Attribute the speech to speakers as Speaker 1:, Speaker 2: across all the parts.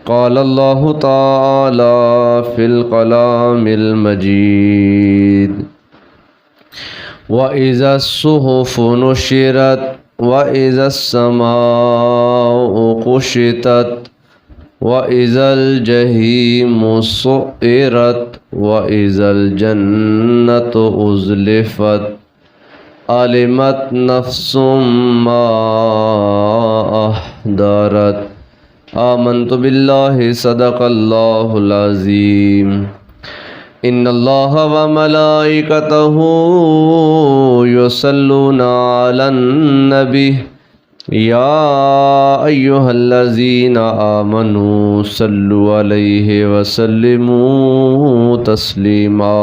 Speaker 1: قال الله تعالى في الكلام المجيد وإذا الصحف نشرت وإذا السماء كشطت وإذا الجحيم سعرت وإذا الجنة أزلفت علمت نفس ما أحضرت آمنت بالله صدق الله العظيم إن الله وملائكته يصلون على النبي يا أيها الذين آمنوا صلوا عليه وسلموا تسليما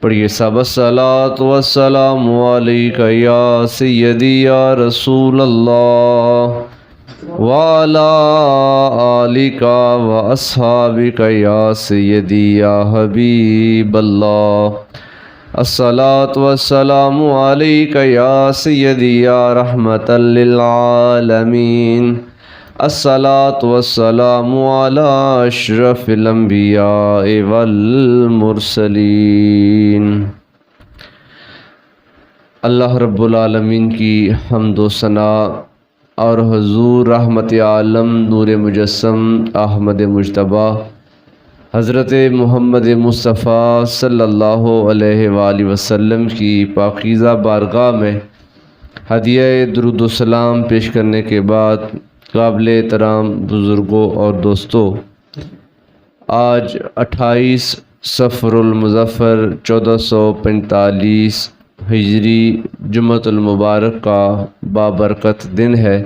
Speaker 1: پڑھیے سب الصلاۃ والسلام علیک یا سیدی یا رسول اللہ وعلی آلک واصحابک یا سیدی یا حبیب اللہ الصلاۃ والسلام علیک یا سیدی یا رحمۃ للعالمین الصلاۃ والسلام علی اشرف الانبیاء والمرسلین۔ اللہ رب العالمین کی حمد و ثنا اور حضور رحمت عالم نور مجسم احمد مجتبیٰ حضرت محمد مصطفیٰ صلی اللہ علیہ وآلہ وسلم کی پاکیزہ بارگاہ میں ہدیہ درود و سلام پیش کرنے کے بعد قابل احترام بزرگوں اور دوستوں، آج 28 صفر المظفر 1445 ہجری جمعۃ المبارک کا بابرکت دن ہے۔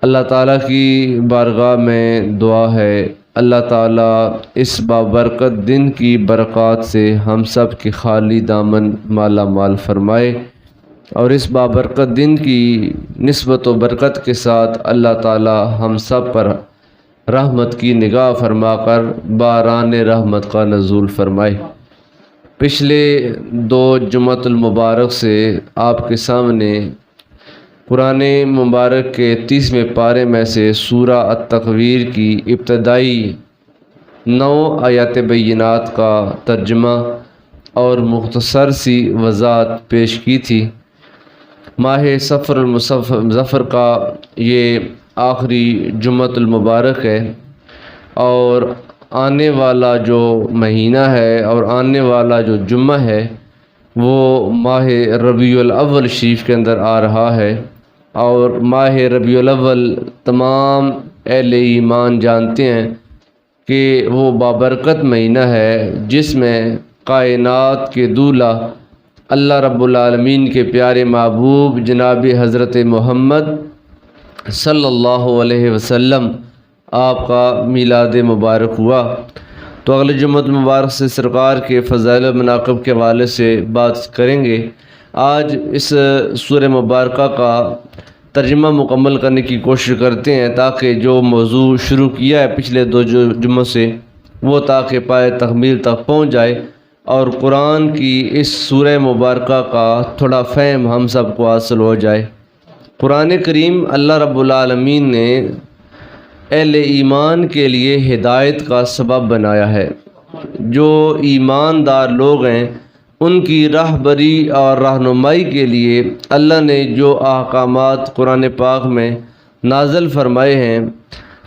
Speaker 1: اللہ تعالیٰ کی بارگاہ میں دعا ہے اللہ تعالیٰ اس بابرکت دن کی برکات سے ہم سب کے خالی دامن مالا مال فرمائے، اور اس بابرکت دن کی نسبت و برکت کے ساتھ اللہ تعالیٰ ہم سب پر رحمت کی نگاہ فرما کر باران رحمت کا نزول فرمائے۔ پچھلے 2 جمعۃ المبارک سے آپ کے سامنے قرآن مبارک کے 30ویں پارے میں سے سورہ التکویر کی ابتدائی 9 آیات بینات کا ترجمہ اور مختصر سی وضاحت پیش کی تھی۔ ماہ صفر المظفر کا یہ آخری جمعۃ المبارک ہے، اور آنے والا جو مہینہ ہے اور آنے والا جو جمعہ ہے وہ ماہ ربیع الاول شریف کے اندر آ رہا ہے، اور ماہ ربیع الاول تمام اہل ایمان جانتے ہیں کہ وہ بابرکت مہینہ ہے جس میں کائنات کے دولہ اللہ رب العالمین کے پیارے محبوب جناب حضرت محمد صلی اللہ علیہ وسلم آپ کا میلاد مبارک ہوا۔ تو اگلے جمعۃ مبارک سے سرکار کے فضائل و مناقب کے حوالے سے بات کریں گے۔ آج اس سورہ مبارکہ کا ترجمہ مکمل کرنے کی کوشش کرتے ہیں تاکہ جو موضوع شروع کیا ہے پچھلے 2 جمعوں سے وہ تاکہ پائے تکمیل تک پہنچ جائے، اور قرآن کی اس سورہ مبارکہ کا تھوڑا فہم ہم سب کو حاصل ہو جائے۔ قرآن کریم اللہ رب العالمین نے اہل ایمان کے لیے ہدایت کا سبب بنایا ہے۔ جو ایماندار لوگ ہیں ان کی راہبری اور رہنمائی کے لیے اللہ نے جو احکامات قرآن پاک میں نازل فرمائے ہیں،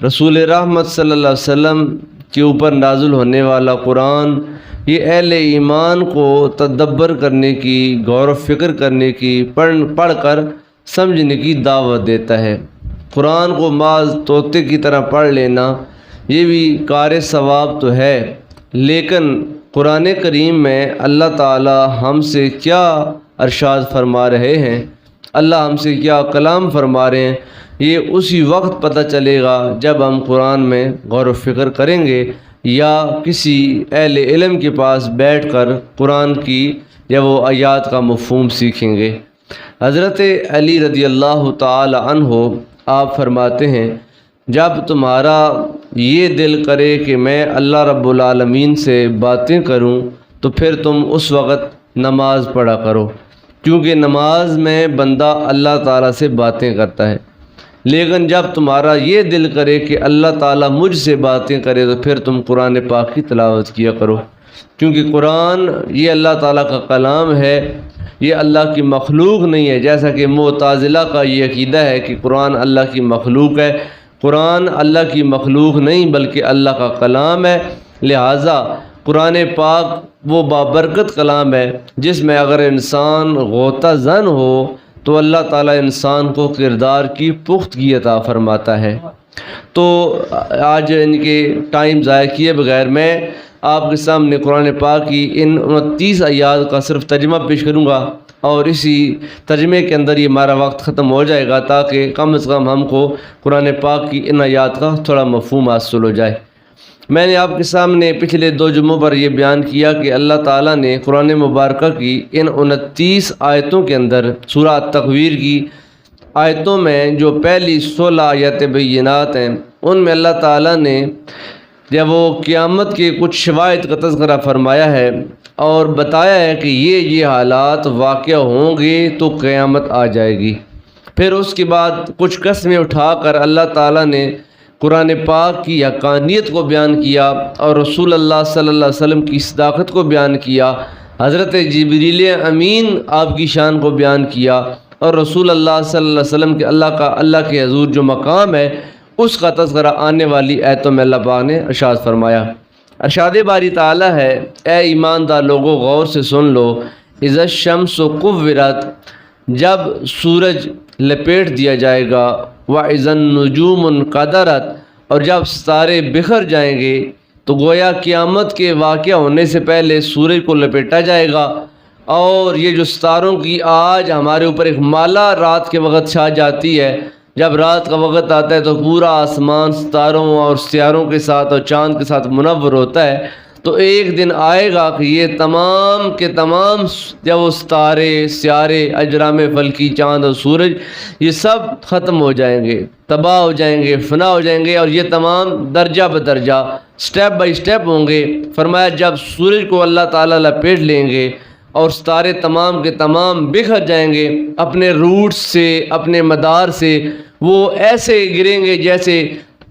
Speaker 1: رسول رحمت صلی اللہ علیہ وسلم کے اوپر نازل ہونے والا قرآن یہ اہل ایمان کو تدبر کرنے کی، غور و فکر کرنے کی، پڑھ کر سمجھنے کی دعوت دیتا ہے۔ قرآن کو محض طوطے کی طرح پڑھ لینا یہ بھی کار ثواب تو ہے، لیکن قرآن کریم میں اللہ تعالی ہم سے کیا ارشاد فرما رہے ہیں، اللہ ہم سے کیا کلام فرما رہے ہیں، یہ اسی وقت پتہ چلے گا جب ہم قرآن میں غور و فکر کریں گے یا کسی اہل علم کے پاس بیٹھ کر قرآن کی یا وہ آیات کا مفہوم سیکھیں گے۔ حضرت علی رضی اللہ تعالی عنہ آپ فرماتے ہیں، جب تمہارا یہ دل کرے کہ میں اللہ رب العالمین سے باتیں کروں تو پھر تم اس وقت نماز پڑھا کرو، کیونکہ نماز میں بندہ اللہ تعالیٰ سے باتیں کرتا ہے۔ لیکن جب تمہارا یہ دل کرے کہ اللہ تعالیٰ مجھ سے باتیں کرے تو پھر تم قرآن پاک کی تلاوت کیا کرو، کیونکہ قرآن یہ اللہ تعالیٰ کا کلام ہے، یہ اللہ کی مخلوق نہیں ہے، جیسا کہ معتزلہ کا یہ عقیدہ ہے کہ قرآن اللہ کی مخلوق ہے۔ قرآن اللہ کی مخلوق نہیں بلکہ اللہ کا کلام ہے، لہٰذا قرآن پاک وہ بابرکت کلام ہے جس میں اگر انسان غوطہ زن ہو تو اللہ تعالیٰ انسان کو کردار کی پختگی عطا فرماتا ہے۔ تو آج ان کے ٹائم ضائع کیے بغیر میں آپ کے سامنے قرآن پاک کی ان 29 آیات کا صرف ترجمہ پیش کروں گا، اور اسی ترجمے کے اندر یہ ہمارا وقت ختم ہو جائے گا تاکہ کم از کم ہم کو قرآن پاک کی ان آیات کا تھوڑا مفہوم حاصل ہو جائے۔ میں نے آپ کے سامنے پچھلے 2 جمعوں پر یہ بیان کیا کہ اللہ تعالیٰ نے قرآن مبارکہ کی ان 29 آیتوں کے اندر سورہ التکویر کی آیتوں میں جو پہلی 16 آیات بینات ہیں ان میں اللہ تعالیٰ نے جب وہ قیامت کے کچھ شواہد کا تذکرہ فرمایا ہے اور بتایا ہے کہ یہ حالات واقع ہوں گے تو قیامت آ جائے گی، پھر اس کے بعد کچھ قسمیں اٹھا کر اللہ تعالیٰ نے قرآن پاک کی حقانیت کو بیان کیا اور رسول اللہ صلی اللہ علیہ وسلم کی صداقت کو بیان کیا، حضرت جبریل امین آپ کی شان کو بیان کیا، اور رسول اللہ صلی اللہ علیہ وسلم کے اللہ کے حضور جو مقام ہے اس کا تذکرہ آنے والی آیتوں میں اللہ پاک نے ارشاد فرمایا۔ ارشاد باری تعالیٰ ہے، اے ایماندار لوگوں غور سے سن لو، اذا الشمس کورت، جب سورج لپیٹ دیا جائے گا، وَإِذَا النُّجُومُ انقدرت، اور جب ستارے بکھر جائیں گے، تو گویا قیامت کے واقع ہونے سے پہلے سورج کو لپیٹا جائے گا، اور یہ جو ستاروں کی آج ہمارے اوپر ایک مالا رات کے وقت چھا جاتی ہے، جب رات کا وقت آتا ہے تو پورا آسمان ستاروں اور سیاروں کے ساتھ اور چاند کے ساتھ منور ہوتا ہے، تو ایک دن آئے گا کہ یہ تمام کے تمام جب وہ ستارے، سیارے، اجرام فلکی، چاند اور سورج یہ سب ختم ہو جائیں گے، تباہ ہو جائیں گے، فنا ہو جائیں گے، اور یہ تمام درجہ بدرجہ سٹیپ بائی سٹیپ ہوں گے۔ فرمایا جب سورج کو اللہ تعالیٰ لپیٹ لیں گے اور ستارے تمام کے تمام بکھر جائیں گے اپنے روٹ سے، اپنے مدار سے، وہ ایسے گریں گے جیسے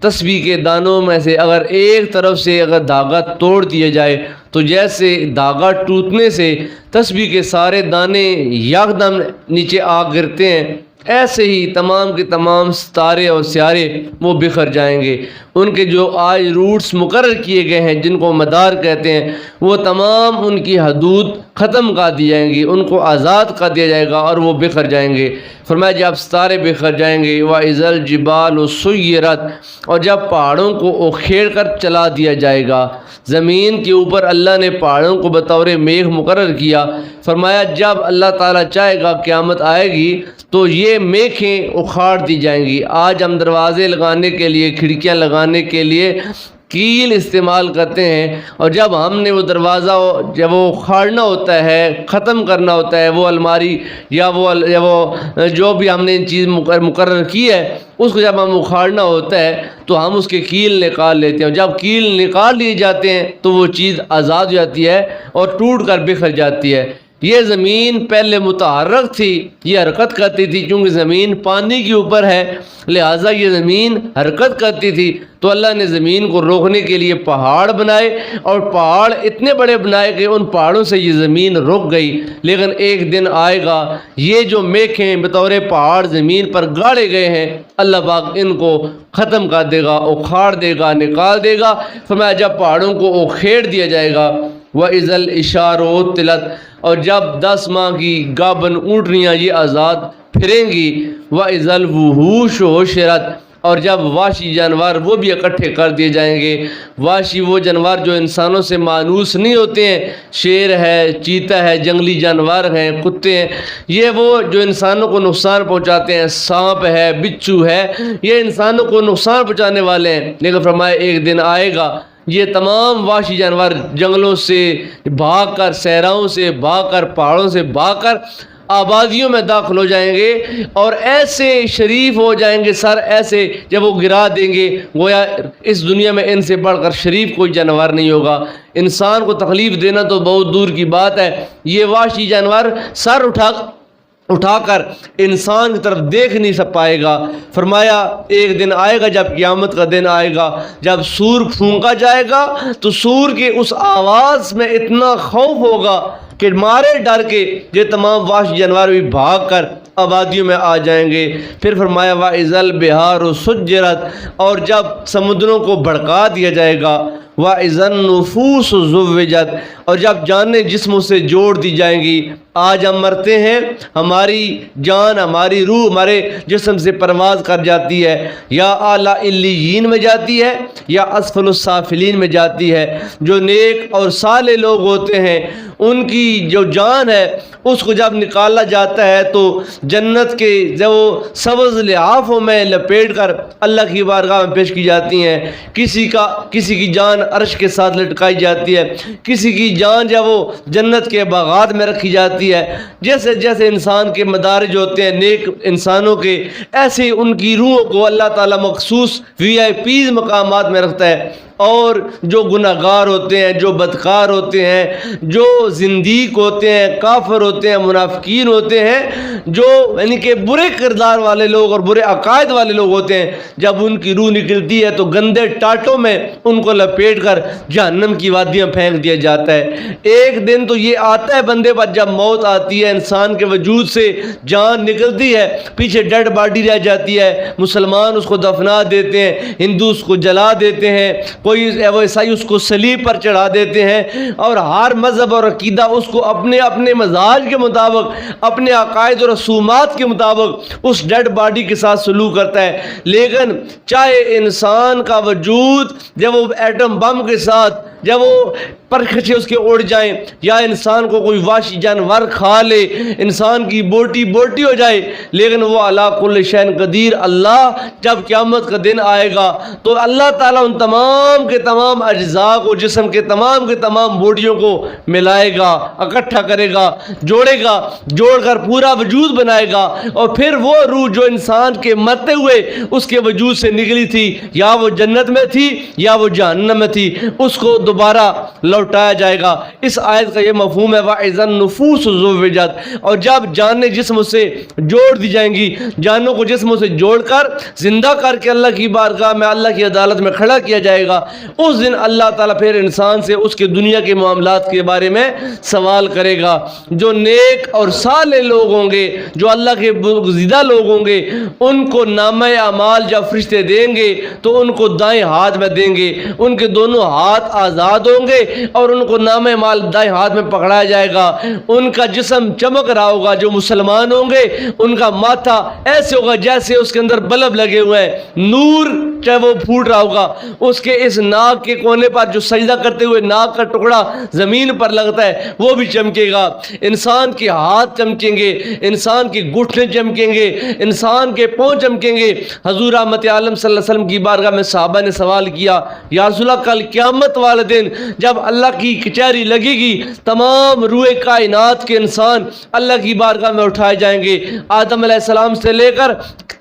Speaker 1: تسبیح کے دانوں میں سے اگر ایک طرف سے اگر دھاگا توڑ دیا جائے تو جیسے دھاگا ٹوٹنے سے تسبیح کے سارے دانے یکدم نیچے آ گرتے ہیں، ایسے ہی تمام کے تمام ستارے اور سیارے وہ بکھر جائیں گے۔ ان کے جو آج روٹس مقرر کیے گئے ہیں جن کو مدار کہتے ہیں، وہ تمام ان کی حدود ختم کر دی جائیں گی، ان کو آزاد کر دیا جائے گا اور وہ بکھر جائیں گے۔ فرمایا جب ستارے بکھر جائیں گے، وَإِذَا الْجِبَالُ سُيِّرَتْ، اور جب پہاڑوں کو اکھیڑ کر چلا دیا جائے گا۔ زمین کے اوپر اللہ نے پہاڑوں کو بطور میغ مقرر کیا۔ فرمایا جب اللہ تعالیٰ چاہے گا قیامت آئے گی تو یہ میخیں اکھاڑ دی جائیں گی۔ آج ہم دروازے لگانے کے لیے، کھڑکیاں لگانے کے لیے کیل استعمال کرتے ہیں، اور جب ہم نے وہ دروازہ جب وہ اکھاڑنا ہوتا ہے، ختم کرنا ہوتا ہے، وہ الماری یا وہ جو بھی ہم نے چیز مقرر کی ہے اس کو جب ہم اکھاڑنا ہوتا ہے تو ہم اس کے کیل نکال لیتے ہیں، جب کیل نکال لیے جاتے ہیں تو وہ چیز آزاد ہو جاتی ہے اور ٹوٹ کر بکھر جاتی ہے۔ یہ زمین پہلے متحرک تھی، یہ حرکت کرتی تھی، چونکہ زمین پانی کے اوپر ہے لہٰذا یہ زمین حرکت کرتی تھی، تو اللہ نے زمین کو روکنے کے لیے پہاڑ بنائے، اور پہاڑ اتنے بڑے بنائے کہ ان پہاڑوں سے یہ زمین رک گئی۔ لیکن ایک دن آئے گا یہ جو میخیں بطور پہاڑ زمین پر گاڑے گئے ہیں، اللہ پاک ان کو ختم کر دے گا، اکھاڑ دے گا، نکال دے گا۔ فرمایا جب پہاڑوں کو اکھیڑ دیا جائے گا، وَإِذَا الْعِشَارُ عُطِّلَتْ، اور جب 10 ماہ کی گابن اونٹنیاں یہ آزاد پھریں گی، وَإِذَا الْوُحُوشُ حُشِرَتْ، اور جب وحشی جانور وہ بھی اکٹھے کر دیے جائیں گے۔ وحشی وہ جانور جو انسانوں سے مانوس نہیں ہوتے ہیں، شیر ہے، چیتا ہے، جنگلی جانور ہیں، کتے ہیں، یہ وہ جو انسانوں کو نقصان پہنچاتے ہیں، سانپ ہے، بچھو ہے، یہ انسانوں کو نقصان پہنچانے والے ہیں۔ لیکن فرمایا ایک دن آئے گا یہ تمام وحشی جانور جنگلوں سے بھاگ کر، صحراؤں سے بھاگ کر، پہاڑوں سے بھاگ کر آبادیوں میں داخل ہو جائیں گے، اور ایسے شریف ہو جائیں گے، سر ایسے جب وہ گرا دیں گے گویا اس دنیا میں ان سے بڑھ کر شریف کوئی جانور نہیں ہوگا۔ انسان کو تکلیف دینا تو بہت دور کی بات ہے، یہ وحشی جانور سر اٹھا کر انسان کی طرف دیکھ نہیں سک پائے گا۔ فرمایا ایک دن آئے گا جب قیامت کا دن آئے گا، جب سور پھونکا جائے گا تو سور کی اس آواز میں اتنا خوف ہوگا کہ مارے ڈر کے یہ تمام وحشی جانور بھی بھاگ کر آبادیوں میں آ جائیں گے۔ پھر فرمایا وَإِذَا الْبِحَارُ سُجِّرَتْ، اور جب سمندروں کو بھڑکا دیا جائے گا، وَإِذَا النُّفُوسُ زُوِّجَتْ، اور جب جانیں جسموں سے جوڑ دی جائیں گی۔ آج ہم مرتے ہیں، ہماری جان، ہماری روح ہمارے جسم سے پرواز کر جاتی ہے، یا اعلیٰ علیین میں جاتی ہے یا اسفل السافلین میں جاتی ہے۔ جو نیک اور صالح لوگ ہوتے ہیں ان کی جو جان ہے اس کو جب نکالا جاتا ہے تو جنت کے جو سبز لحافوں میں لپیٹ کر اللہ کی بارگاہ میں پیش کی جاتی ہیں۔ کسی کی جان عرش کے ساتھ لٹکائی جاتی ہے، کسی کی جان جب وہ جنت کے باغات میں رکھی جاتی ہے۔ جیسے جیسے انسان کے مدارج ہوتے ہیں نیک انسانوں کے، ایسے ان کی روحوں کو اللہ تعالیٰ مخصوص VIP مقامات میں رکھتا ہے، اور جو گناہ گار ہوتے ہیں، جو بدکار ہوتے ہیں، جو زندیق ہوتے ہیں، کافر ہوتے ہیں، منافقین ہوتے ہیں، جو یعنی کہ برے کردار والے لوگ اور برے عقائد والے لوگ ہوتے ہیں، جب ان کی روح نکلتی ہے تو گندے ٹاٹوں میں ان کو لپیٹ کر جہنم کی وادیاں پھینک دیا جاتا ہے۔ ایک دن تو یہ آتا ہے بندے پر جب موت آتی ہے، انسان کے وجود سے جان نکلتی ہے، پیچھے ڈیڈ باڈی رہ جاتی ہے، مسلمان اس کو دفنا دیتے ہیں، ہندو اس کو جلا دیتے ہیں، کوئی عیسائی اس کو صلیب پر چڑھا دیتے ہیں، اور ہر مذہب اور عقیدہ اس کو اپنے اپنے مزاج کے مطابق، اپنے عقائد اور رسومات کے مطابق اس ڈیڈ باڈی کے ساتھ سلوک کرتا ہے۔ لیکن چاہے انسان کا وجود جب وہ ایٹم بم کے ساتھ جب وہ پرکھچے اس کے اڑ جائیں، یا انسان کو کوئی وحشی جانور کھا لے، انسان کی بوٹی بوٹی ہو جائے، لیکن وہ علی کل شیء قدیر اللہ جب قیامت کا دن آئے گا تو اللہ تعالیٰ ان تمام کے تمام اجزاء کو، جسم کے تمام بوٹیوں کو ملائے گا، اکٹھا کرے گا، جوڑے گا، جوڑ کر پورا وجود بنائے گا، اور پھر وہ روح جو انسان کے مرتے ہوئے اس کے وجود سے نکلی تھی، یا وہ جنت میں تھی یا وہ جہنم میں تھی، اس کو دوبارہ لوٹایا جائے گا۔ اس آیت کا یہ مفہوم ہے وَإِذَا النُّفُوسُ زُوِّجَتْ، اور جب جانیں جسم سے جوڑ دی جائیں گی، جانوں کو جسموں سے جوڑ کر زندہ کر کے اللہ کی بارگاہ میں، اللہ کی عدالت میں کھڑا کیا جائے گا، اس دن اللہ تعالیٰ پھر انسان سے اس کے دنیا کے معاملات کے بارے میں سوال کرے گا۔ جو نیک اور صالح لوگ ہوں گے، جو اللہ کے برگزیدہ لوگ ہوں گے، ان کو نامہ اعمال جب فرشتے دیں گے تو ان کو دائیں ہاتھ میں دیں گے، ان کے دونوں ہاتھ آزاد ہوں گے اور ان کو نامہ اعمال دائیں ہاتھ میں پکڑایا جائے گا۔ ان کا جسم چمک رہا ہوگا، جو مسلمان ہوں گے ان کا ماتھا ایسے ہوگا جیسے اس کے اندر بلب لگے ہوئے ہیں، نور چاہے وہ پھوٹ رہا ہوگا، اس کے اس ناک کے کونے پر جو سجدہ کرتے ہوئے ناک کا ٹکڑا زمین پر لگتا ہے وہ بھی چمکے گا، انسان کے ہاتھ چمکیں گے، انسان کے گھٹنے چمکیں گے، انسان کے پاؤں چمکیں گے۔ حضور رحمت عالم صلی اللہ علیہ وسلم کی بارگاہ میں صحابہ نے سوال کیا، یا رسول اللہ کل قیامت والے دن جب اللہ کی کچہری لگے گی، تمام روح کائنات کے انسان اللہ کی بارگاہ میں اٹھائے جائیں گے، آدم علیہ السلام سے لے کر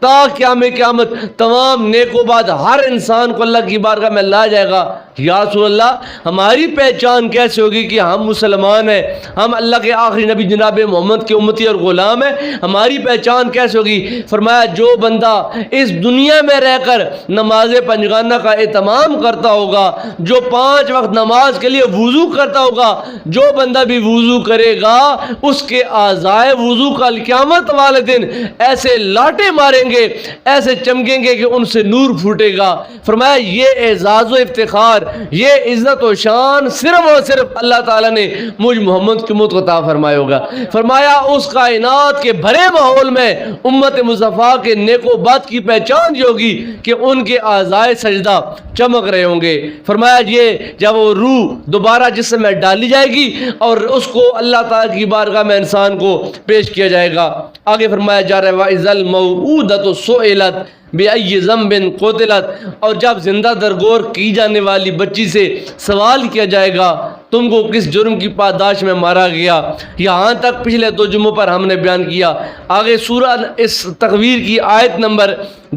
Speaker 1: تا قیامت تمام نیک و بد ہر انسان کو اللہ کی بارگاہ میں لایا جائے گا۔ یا رسول اللہ ہماری پہچان کیسے ہوگی کہ ہم مسلمان ہیں، ہم اللہ کے آخری نبی جناب محمد کے امتی اور غلام ہیں، ہماری پہچان کیسے ہوگی؟ فرمایا جو بندہ اس دنیا میں رہ کر نماز پنجگانہ کا اہتمام کرتا ہوگا، جو 5 وقت نماز کے لیے وضو کرتا ہوگا، جو بندہ بھی وضو کرے گا اس کے اعضائے وضو کل قیامت والے دن ایسے لاٹے ماریں گے، ایسے چمکیں گے کہ ان سے نور پھوٹے گا۔ فرمایا یہ اعزاز و افتخار، یہ عزت و شان صرف اور صرف اللہ تعالیٰ نے مجھ محمد کی امت کو عطا فرمایا ہوگا۔ فرمایا اس کائنات کے بھرے ماحول میں امت مصطفیٰ کے نیک و بد کی پہچان یہ ہوگی کہ ان کے اعضائے سجدہ چمک رہے ہوں گے۔ فرمایا یہ جب وہ روح دوبارہ جسم میں ڈالی جائے گی اور اس کو اللہ تعالیٰ کی بارگاہ میں انسان کو پیش کیا جائے گا۔ آگے فرمایا جا رہا ہے وَإِذَا الْمَوْءُودَةُ سُئِلَتْ بِأَيِّ ذَنبٍ قُتِلَتْ، اور جب زندہ درگور کی جانے والی بچی سے سوال کیا جائے گا تم کو کس جرم کی پاداش میں مارا گیا۔ یہاں تک پچھلے 2 جمعوں پر ہم نے بیان کیا۔ آگے سورہ اس تکویر کی آیت نمبر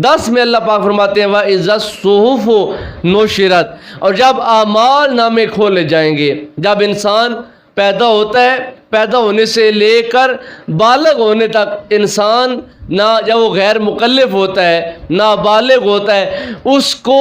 Speaker 1: 10 میں اللہ پاک فرماتے ہیں وَإِذَا الصُّحُفُ نُشِرَتْ، اور جب اعمال نامے کھولے جائیں گے، جب انسان پیدا ہوتا ہے پیدا ہونے سے لے کر بالغ ہونے تک انسان نہ جب وہ غیر مکلف ہوتا ہے نابالغ ہوتا ہے، اس کو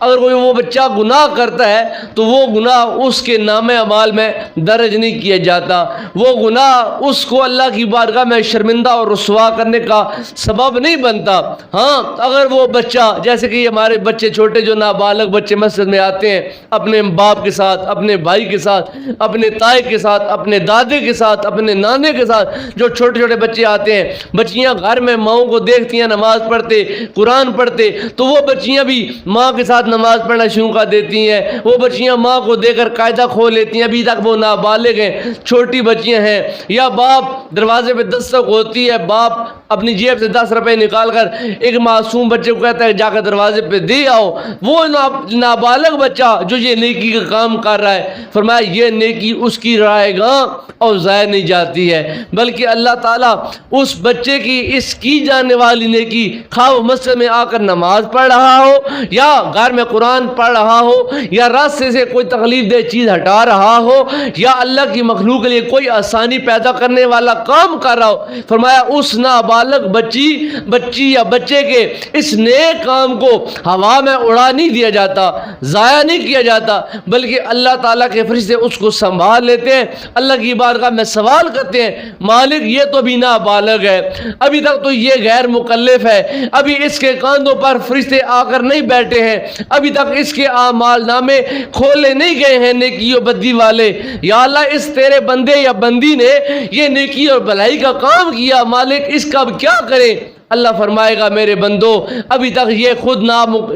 Speaker 1: اگر کوئی وہ بچہ گناہ کرتا ہے تو وہ گناہ اس کے نام اعمال میں درج نہیں کیا جاتا، وہ گناہ اس کو اللہ کی بارگاہ میں شرمندہ اور رسوا کرنے کا سبب نہیں بنتا۔ ہاں اگر وہ بچہ، جیسے کہ ہمارے بچے چھوٹے جو نابالغ بچے مسجد میں آتے ہیں اپنے باپ کے ساتھ، اپنے بھائی کے ساتھ، اپنے تائی کے ساتھ، اپنے دادے کے ساتھ، اپنے نانے کے ساتھ، جو چھوٹے چھوٹے بچے آتے ہیں، بچیاں گھر میں ماؤں کو دیکھتی ہیں نماز پڑھتے، قرآن پڑھتے، تو وہ بچیاں بھی ماں کے ساتھ نماز پڑھنا شروع کر دیتی ہیں، وہ بچیاں ماں کو دیکھ کر قاعدہ کھول لیتی ہیں، ابھی تک وہ نابالغ ہیں، چھوٹی بچیاں ہیں۔ یا باپ دروازے پہ دستک ہوتی ہے، باپ اپنی جیب سے 10 روپے نکال کر ایک معصوم بچے کو کہتا ہے جا کر دروازے پہ دے آؤ، وہ نابالغ بچہ جو یہ نیکی کا کام کر رہا ہے، فرمایا یہ نیکی اس کی رائے گاں اور ضائع نہیں جاتی ہے، بلکہ اللہ تعالیٰ اس بچے کی اس کی جانے والی نیکی، خواہ وہ مسجد میں آ کر نماز پڑھ رہا ہو یا گھر میں قرآن پڑھ رہا ہو یا راستے سے کوئی تکلیف دہ چیز ہٹا رہا ہو یا اللہ کی مخلوق کے لیے کوئی آسانی پیدا کرنے والا کام کر رہا ہو، فرمایا اس نابالغ بچی یا بچے کے اس نیک کام کو ہوا میں اڑا نہیں دیا جاتا، ضائع نہیں کیا جاتا، بلکہ اللہ تعالیٰ کے فرشتے اس کو سنبھال لیتے ہیں، اللہ کی بارگاہ میں سوال کرتے ہیں مالک یہ تو بھی نابالغ ہے، ابھی تک تو یہ غیر مکلف ہے، ابھی اس کے کاندھوں پر فرشتے آ کر نہیں بیٹھے ہیں، ابھی تک اس کے اعمال نامے کھولے نہیں گئے ہیں نیکی و بدی والے، یا اللہ اس تیرے بندے یا بندی نے یہ نیکی اور بھلائی کا کام کیا، مالک اس کا اب کیا کریں؟ اللہ فرمائے گا میرے بندو ابھی تک یہ خود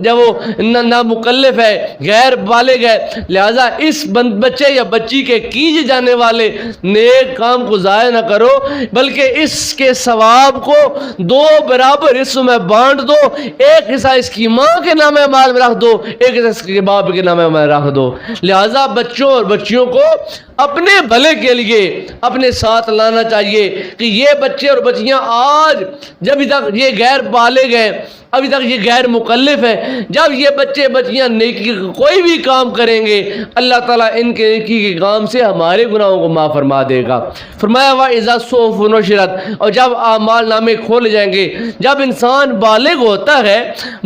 Speaker 1: جب وہ نامکلف ہے، غیر بالغ ہے، لہذا اس بچے یا بچی کے کیے جانے والے نیک کام کو ضائع نہ کرو، بلکہ اس کے ثواب کو 2 برابر حصوں میں بانٹ دو، ایک حصہ اس کی ماں کے نام اعمال میں رکھ دو، ایک حصہ اس کے باپ کے نام اعمال میں رکھ دو۔ لہذا بچوں اور بچیوں کو اپنے بھلے کے لیے اپنے ساتھ لانا چاہیے کہ یہ بچے اور بچیاں آج جب تک یہ غیر بالغ ہیں، ابھی تک یہ غیر مکلف ہیں، جب یہ بچے بچیاں نیکی کا کوئی بھی کام کریں گے اللہ تعالیٰ ان کے نیکی کے کام سے ہمارے گناہوں کو معاف فرما دے گا۔ فرمایا وَإِذَا الصُّحُفُ نُشِرَتْ، اور جب اعمال نامے کھولے جائیں گے، جب انسان بالغ ہوتا ہے،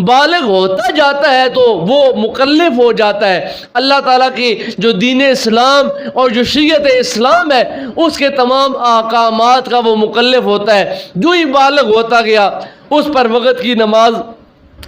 Speaker 1: بالغ ہوتا جاتا ہے تو وہ مکلف ہو جاتا ہے، اللہ تعالیٰ کی جو دین اسلام اور جو شریعت اسلام ہے اس کے تمام احکامات کا وہ مکلف ہوتا ہے، جو ہی بالغ ہوتا گیا اس پر وقت کی نماز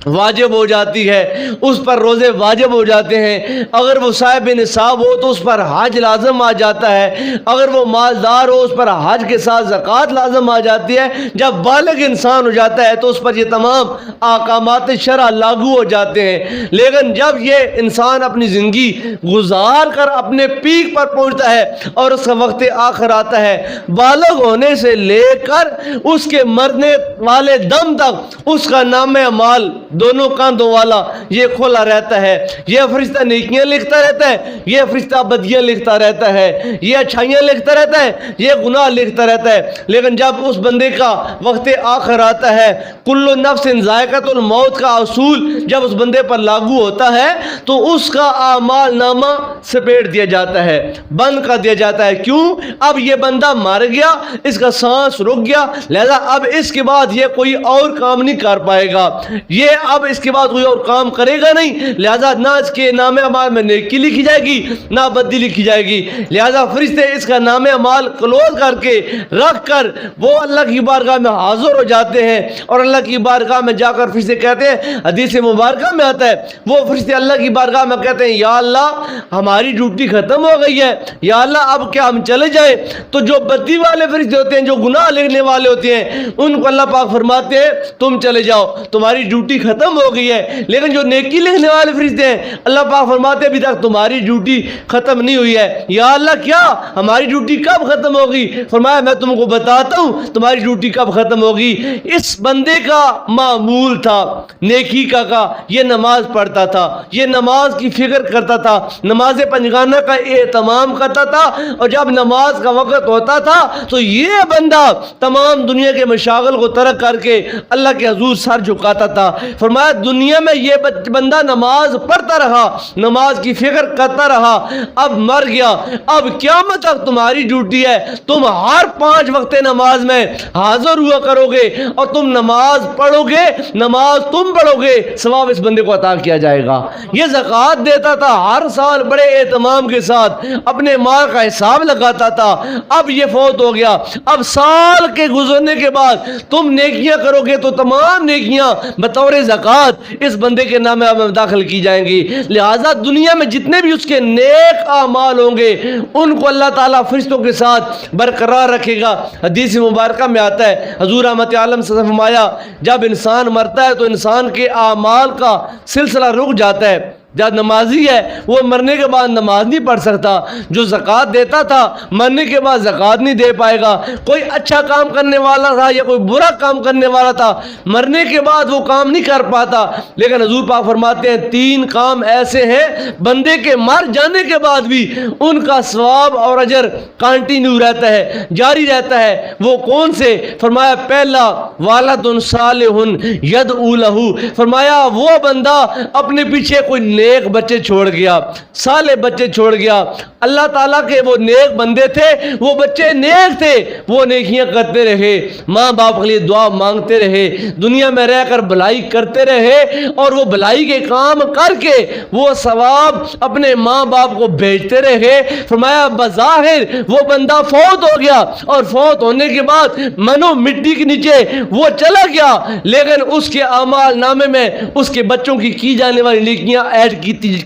Speaker 1: واجب ہو جاتی ہے، اس پر روزے واجب ہو جاتے ہیں، اگر وہ صاحب نصاب ہو تو اس پر حج لازم آ جاتا ہے، اگر وہ مالدار ہو اس پر حج کے ساتھ زکوٰۃ لازم آ جاتی ہے، جب بالغ انسان ہو جاتا ہے تو اس پر یہ تمام احکامات شرع لاگو ہو جاتے ہیں۔ لیکن جب یہ انسان اپنی زندگی گزار کر اپنے پیک پر پہنچتا ہے اور اس کا وقت آخر آتا ہے، بالغ ہونے سے لے کر اس کے مرنے والے دم تک اس کا نام اعمال دونوں کاندھوں والا یہ کھولا رہتا ہے، یہ فرشتہ نیکیاں لکھتا رہتا ہے، یہ فرشتہ بدیاں لکھتا رہتا ہے، یہ اچھائیاں لکھتا رہتا ہے، یہ گناہ لکھتا رہتا ہے۔ لیکن جب اس بندے کا وقت آخر آتا ہے، کل نفس ذائقۃ الموت کا اصول جب اس بندے پر لاگو ہوتا ہے تو اس کا اعمال نامہ سپیٹ دیا جاتا ہے، بند کر دیا جاتا ہے۔ کیوں؟ اب یہ بندہ مر گیا، اس کا سانس رک گیا، لہذا اب اس کے بعد یہ کوئی اور کام نہیں کر پائے گا، یہ اب اس کے بعد کوئی اور کام کرے گا نہیں، لہذا نہ اس کے نام اعمال میں نیکی لکھی جائے گی نہ بدی لکھی جائے گی، لہذا فرشتے اس کا نام اعمال کلوز کر کے رکھ کر وہ اللہ کی بارگاہ میں حاضر ہو جاتے ہیں، اور اللہ کی بارگاہ میں جا کر فرشتے کہتے ہیں، حدیث مبارکہ میں آتا ہے، وہ فرشتے اللہ کی بارگاہ میں کہتے ہیں یا اللہ ہماری ڈیوٹی ختم ہو گئی ہے، یا اللہ اب کیا ہم چلے جائیں؟ تو جو بدی والے فرشتے ہوتے ہیں، جو گناہ لکھنے والے ہوتے ہیں، ان کو اللہ پاک فرماتے ہیں تم چلے جاؤ، تمہاری ڈیوٹی ختم ہو گئی ہے۔ لیکن جو نیکی لکھنے والے فرشتے ہیں اللہ پاک فرماتے ہیں ابھی تک تمہاری ڈیوٹی ختم نہیں ہوئی ہے۔ یا اللہ کیا ہماری ڈیوٹی کب ختم ہوگی؟ فرمایا میں تم کو بتاتا ہوں تمہاری ڈیوٹی کب ختم ہوگی۔ اس بندے کا معمول تھا نیکی کا یہ نماز پڑھتا تھا، یہ نماز کی فکر کرتا تھا، نماز پنجگانہ کا اہتمام کرتا تھا، اور جب نماز کا وقت ہوتا تھا تو یہ بندہ تمام دنیا کے مشاغل کو ترک کر کے اللہ کے حضور سر جھکاتا تھا۔ فرمایا دنیا میں یہ بندہ نماز پڑھتا رہا, نماز کی فکر کرتا رہا, اب مر گیا, اب قیامت تک تمہاری ڈیوٹی ہے, تم ہر 5 وقت نماز میں حاضر ہوا کرو گے اور تم نماز پڑھو گے, نماز تم پڑھو گے, ثواب اس بندے کو عطا کیا جائے گا. یہ زکوٰۃ دیتا تھا ہر سال بڑے اہتمام کے ساتھ, اپنے مال کا حساب لگاتا تھا, اب یہ فوت ہو گیا, اب سال کے گزرنے کے بعد تم نیکیاں کرو گے تو تمام نیکیاں بطور زکوٰۃ اس بندے کے نام میں داخل کی جائیں گی. لہٰذا دنیا میں جتنے بھی اس کے نیک اعمال ہوں گے ان کو اللہ تعالیٰ فرشتوں کے ساتھ برقرار رکھے گا. حدیث مبارکہ میں آتا ہے, حضور رحمت عالم سے فرمایا جب انسان مرتا ہے تو انسان کے اعمال کا سلسلہ رک جاتا ہے. جب نمازی ہے وہ مرنے کے بعد نماز نہیں پڑھ سکتا, جو زکوٰۃ دیتا تھا مرنے کے بعد زکوٰۃ نہیں دے پائے گا. کوئی اچھا کام کرنے والا تھا یا کوئی برا کام کرنے والا تھا, مرنے کے بعد وہ کام نہیں کر پاتا. لیکن حضور پاک فرماتے ہیں 3 کام ایسے ہیں بندے کے مر جانے کے بعد بھی ان کا ثواب اور اجر کنٹینیو رہتا ہے, جاری رہتا ہے. وہ کون سے؟ فرمایا پہلا والد صالح یدعو لہ, فرمایا وہ بندہ اپنے پیچھے کوئی نیک بچے چھوڑ گیا, صالح بچے چھوڑ گیا. اللہ تعالیٰ کے وہ نیک بندے تھے, وہ بچے نیک تھے, وہ نیکیاں کرتے رہے, ماں باپ کے لیے دعا مانگتے رہے, دنیا میں رہ کر بھلائی کرتے رہے اور وہ بھلائی کے کام کر کے وہ ثواب اپنے ماں باپ کو بھیجتے رہے. فرمایا بظاہر وہ بندہ فوت ہو گیا اور فوت ہونے کے بعد منو مٹی کے نیچے وہ چلا گیا, لیکن اس کے اعمال نامے میں اس کے بچوں کی جانے والی نیکیاں ایڈ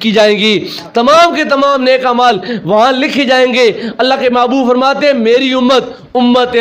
Speaker 1: کی جائیں گی. تمام کے تمام نیک اعمال وہاں لکھے جائیں گے. اللہ کے محبوب فرماتے ہیں میری امت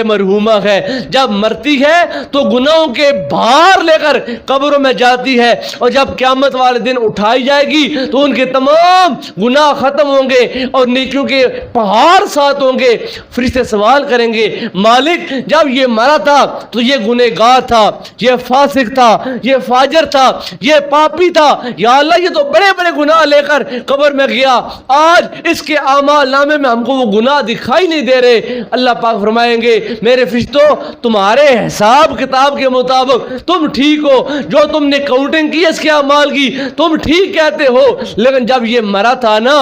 Speaker 1: مرحومہ ہے, جب مرتی ہے تو گناہوں کے بھار لے کر قبروں میں جاتی ہے اور جب قیامت والے دن اٹھائی جائے گی تو ان کے تمام گناہ ختم ہوں گے اور نیکیوں کے پہاڑ ساتھ ہوں گے. فرشتے سوال کریں گے مالک جب یہ مرا تھا تو یہ گنہگار تھا, یہ فاسق تھا, یہ فاجر تھا, یہ پاپی تھا, یا اللہ یہ تو بڑے بڑے گناہ لے کر قبر میں گیا, آج اس کے اعمال نامے میں ہم کو وہ گناہ دکھائی نہیں دے رہے. اللہ پاک فرمائیں گے میرے فرشتوں تمہارے حساب کتاب کے مطابق تم ٹھیک ہو, جو تم نے کاؤنٹنگ کی اس کے اعمال کی تم ٹھیک کہتے ہو, لیکن جب یہ مرا تھا نا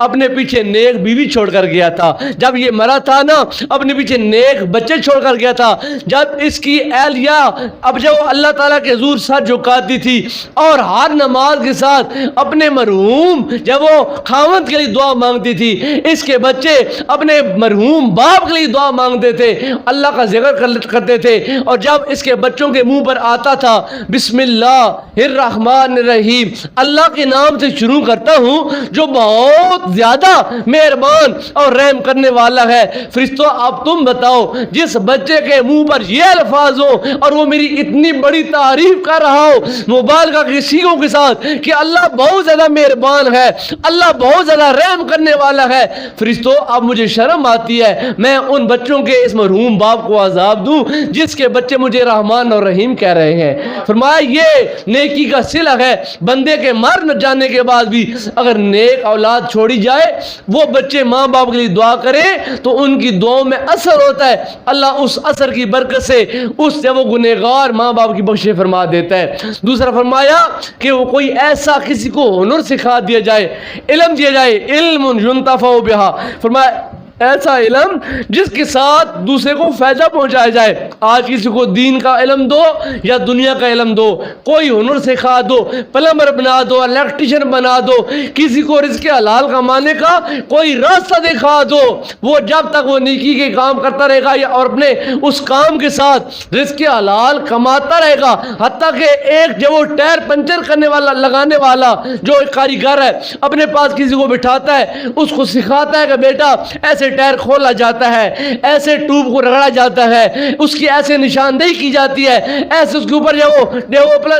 Speaker 1: اپنے پیچھے نیک بیوی چھوڑ کر گیا تھا, جب یہ مرا تھا نا اپنے پیچھے نیک بچے چھوڑ کر گیا تھا, جب اس کی اہلیہ اب جو اللہ تعالیٰ کے حضور سر جھکاتی تھی اور ہر نماز کے ساتھ اپنے مرحوم جب وہ خاوند کے لیے دعا مانگتی تھی, اس کے بچے اپنے مرحوم باپ کے لیے دعا مانگتے تھے, اللہ کا ذکر کرتے تھے, اور جب اس کے بچوں کے منہ پر آتا تھا بسم اللہ الرحمن الرحیم, اللہ کے نام سے شروع کرتا ہوں جو بہت زیادہ مہربان اور رحم کرنے والا ہے. فرشتوں اب تم بتاؤ جس بچے کے منہ پر یہ الفاظ ہو اور وہ میری اتنی بڑی تعریف کر رہا ہو مبالغہ کے صیغوں کے ساتھ کہ اللہ بہت زیادہ مہربان ہے, اللہ بہت زیادہ رحم کرنے والا ہے, فرشتوں اب مجھے شرم آتی ہے میں ان بچوں کے اس مرحوم باپ کو عذاب دوں جس کے بچے مجھے رحمان اور رحیم کہہ رہے ہیں. فرمایا یہ نیکی کا صلہ ہے, بندے کے مر نہ جانے کے بعد بھی اگر نیک اولاد چھوڑی جائے وہ بچے ماں باپ کے لیے دعا کرے تو ان کی دعاؤں میں اثر ہوتا ہے, اللہ اس اثر کی برکت سے اس سے وہ گنہگار ماں باپ کی بخشش فرما دیتا ہے. دوسرا فرمایا کہ وہ کوئی ایسا کسی کو ہنر سکھا دیا جائے, علم دیا جائے, علم ينتفع بہا, فرمایا ایسا علم جس کے ساتھ دوسرے کو فائدہ پہنچایا جائے. آج کسی کو دین کا علم دو یا دنیا کا علم دو, کوئی ہنر سکھا دو, پلمبر بنا دو, الیکٹریشین بنا دو, کسی کو رزق حلال کمانے کا کوئی راستہ دکھا دو, وہ جب تک وہ نیکی کے کام کرتا رہے گا اور اپنے اس کام کے ساتھ رزق حلال کماتا رہے گا, حتیٰ کہ ایک جو وہ ٹائر پنچر کرنے والا لگانے والا جو ایک کاریگر ہے اپنے پاس کسی کو بٹھاتا ہے, اس کو سکھاتا ہے کہ بیٹا ایسے ٹائر کھولا جاتا ہے, ایسے ٹوب کو رگڑا جاتا ہے, اس کی ایسے نشاندہی کی جاتی ہے, ایسے اس کے اوپر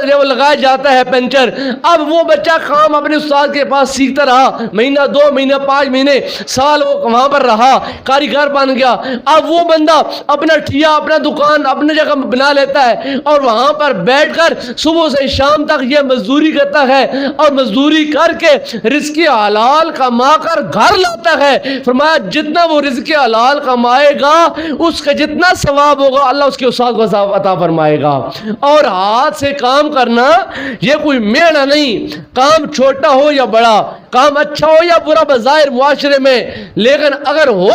Speaker 1: جو لگایا جاتا ہے پنچر. اب وہ بچہ کام اپنے استاد کے پاس سیکھتا رہا, مہینہ 2 مہینہ 5 مہینے سال وہ وہاں پر رہا, کاریگر بن گیا. اب وہ بندہ اپنا ٹھیا اپنا دکان اپنے جگہ بنا لیتا ہے اور وہاں پر بیٹھ کر صبح سے شام تک یہ مزدوری کرتا ہے اور مزدوری کر کے رزق حلال کما کر گھر لاتا ہے. فرمایا جتنا جتنا وہ رزق حلال کمائے گا اس کا جتنا ثواب ہوگا اللہ اس کے استاد کو عطا فرمائے گا. اور ہاتھ سے کام کرنا یہ کوئی میڑا نہیں، کام چھوٹا ہو یا بڑا، کام اچھا ہو یا برا بظاہر معاشرے میں، لیکن اگر ہو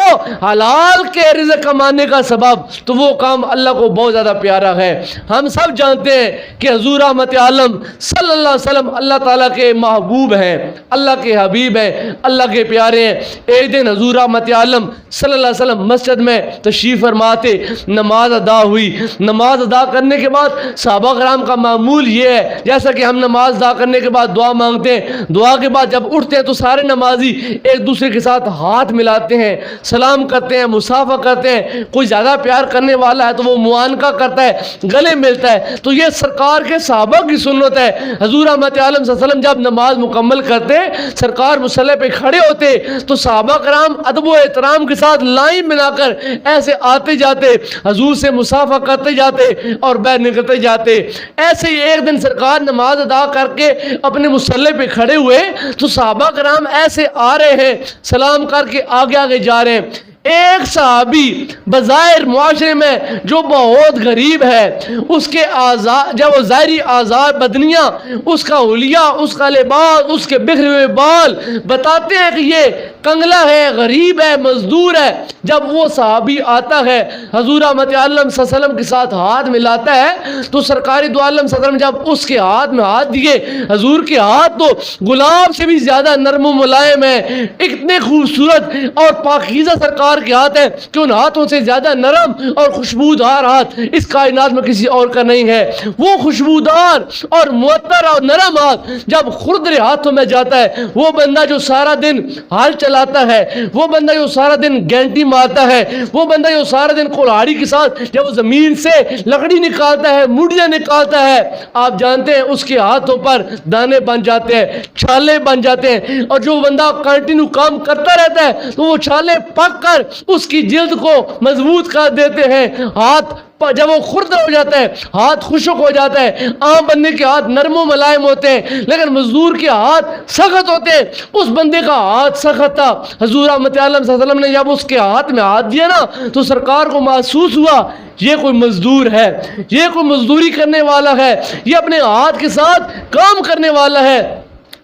Speaker 1: حلال کے رزق کمانے کا سبب تو وہ کام اللہ کو بہت زیادہ پیارا ہے. ہم سب جانتے ہیں کہ حضور رحمت عالم صلی اللہ علیہ وسلم اللہ تعالیٰ کے محبوب ہیں، اللہ کے حبیب ہیں، اللہ کے پیارے ہیں. ایک دن حضور رحمت عالم صلی اللہ علیہ وسلم مسجد میں تشریف فرماتے، نماز ادا ہوئی. نماز ادا کرنے کے بعد صحابہ کرام کا معمول یہ ہے جیسا کہ ہم نماز ادا کرنے کے بعد دعا مانگتے ہیں، دعا کے بعد جب اٹھتے ہیں تو سارے نمازی ایک دوسرے کے ساتھ ہاتھ ملاتے ہیں، سلام کرتے ہیں، مصافحہ کرتے ہیں. کوئی زیادہ پیار کرنے والا ہے تو وہ معانقہ کرتا ہے، گلے ملتا ہے. تو یہ سرکار کے صحابہ کی سنت ہے. حضور رحمت عالم صلی اللہ علیہ وسلم جب نماز مکمل کرتے، سرکار مصلی پہ کھڑے ہوتے تو صحابہ کرام ادب و احترام کے ساتھ لائن بنا کر ایسے آتے جاتے، حضور سے مصافحہ کرتے جاتے اور باہر نکلتے جاتے. ایسے ہی ایک دن سرکار نماز ادا کر کے اپنے مصلی پہ کھڑے ہوئے تو صحابہ کرام ایسے آ رہے ہیں، سلام کر کے آگے آگے جا رہے ہیں. ایک صحابی بظاہر معاشرے میں جو بہت غریب ہے، اس کے اعضاء جب وہ ظاہری اعضاء بدنیاں، اس کا حلیہ، اس کا لباس، اس کے بکھرے ہوئے بال بتاتے ہیں کہ یہ کنگلا ہے، غریب ہے، مزدور ہے. جب وہ صحابی آتا ہے حضور رحمت عالم صلی اللہ علیہ وسلم کے ساتھ ہاتھ ملاتا ہے تو سرکاری دو عالم صلی اللہ علیہ وسلم جب اس کے ہاتھ میں ہاتھ دیے، حضور کے ہاتھ تو گلاب سے بھی زیادہ نرم و ملائم ہے، اتنے خوبصورت اور پاکیزہ سرکار کے ہاتھ ہے کہ ان ہاتھوں سے زیادہ نرم اور خوشبودار ہاتھ اس کائنات میں کسی اور کا نہیں ہے. وہ خوشبودار اور معطر اور نرم ہاتھ جب خردر ہاتھوں میں جاتا ہے، وہ بندہ جو سارا دن ہل چلاتا ہے، وہ بندہ جو سارا دن گینٹی مارتا ہے، وہ بندہ جو سارا دن کلہاڑی کے ساتھ جب وہ زمین سے لکڑی نکالتا ہے، مڈیاں نکالتا ہے، آپ جانتے ہیں اس کے ہاتھوں پر دانے بن جاتے ہیں، چھالے بن جاتے ہیں. اور جو بندہ کنٹینیو کام کرتا رہتا ہے تو وہ چھالے پک کر اس کی جلد کو مضبوط کر دیتے ہیں. ہاتھ جب وہ خرد ہو جاتا ہے، ہاتھ خشک ہو جاتا ہے. عام بندے کے ہاتھ نرم و ملائم ہوتے ہیں لیکن مزدور کے ہاتھ سخت ہوتے ہیں. اس بندے کا ہاتھ سخت تھا. حضور رحمت عالم صلی اللہ علیہ وسلم نے جب اس کے ہاتھ میں ہاتھ دیا نا تو سرکار کو محسوس ہوا یہ کوئی مزدور ہے، یہ کوئی مزدوری کرنے والا ہے، یہ اپنے ہاتھ کے ساتھ کام کرنے والا ہے.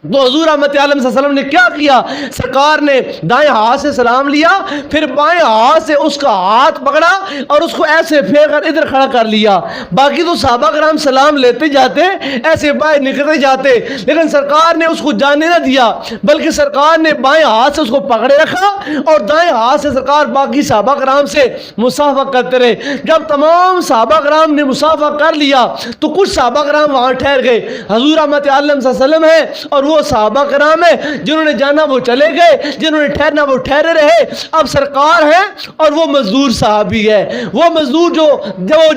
Speaker 1: تو حضور رحمت عالم صلی اللہ علیہ وسلم نے کیا کیا؟ سرکار نے دائیں ہاتھ سے سلام لیا، پھر بائیں ہاتھ سے اس کا ہاتھ پکڑا اور اس کو ایسے پھیر کر ادھر کھڑا کر لیا. باقی تو صحابہ کرام سلام لیتے جاتے، ایسے باہر نکلتے جاتے، لیکن سرکار نے اس کو جانے نہ دیا، بلکہ سرکار نے بائیں ہاتھ سے اس کو پکڑے رکھا اور دائیں ہاتھ سے سرکار باقی صحابہ کرام سے مصافحہ کرتے رہے. جب تمام صحابہ کرام نے مصافحہ کر لیا تو کچھ صحابہ کرام وہاں ٹھہر گئے. حضور رحمت عالم صلی اللہ علیہ وسلم ہے اور وہ صحابہ کرام ہیں، جنہوں نے جانا وہ چلے گئے، جنہوں نے ٹھہرنا وہ ٹھہرے رہے. اب سرکار ہے اور وہ مزدور صحابی ہے، وہ مزدور جو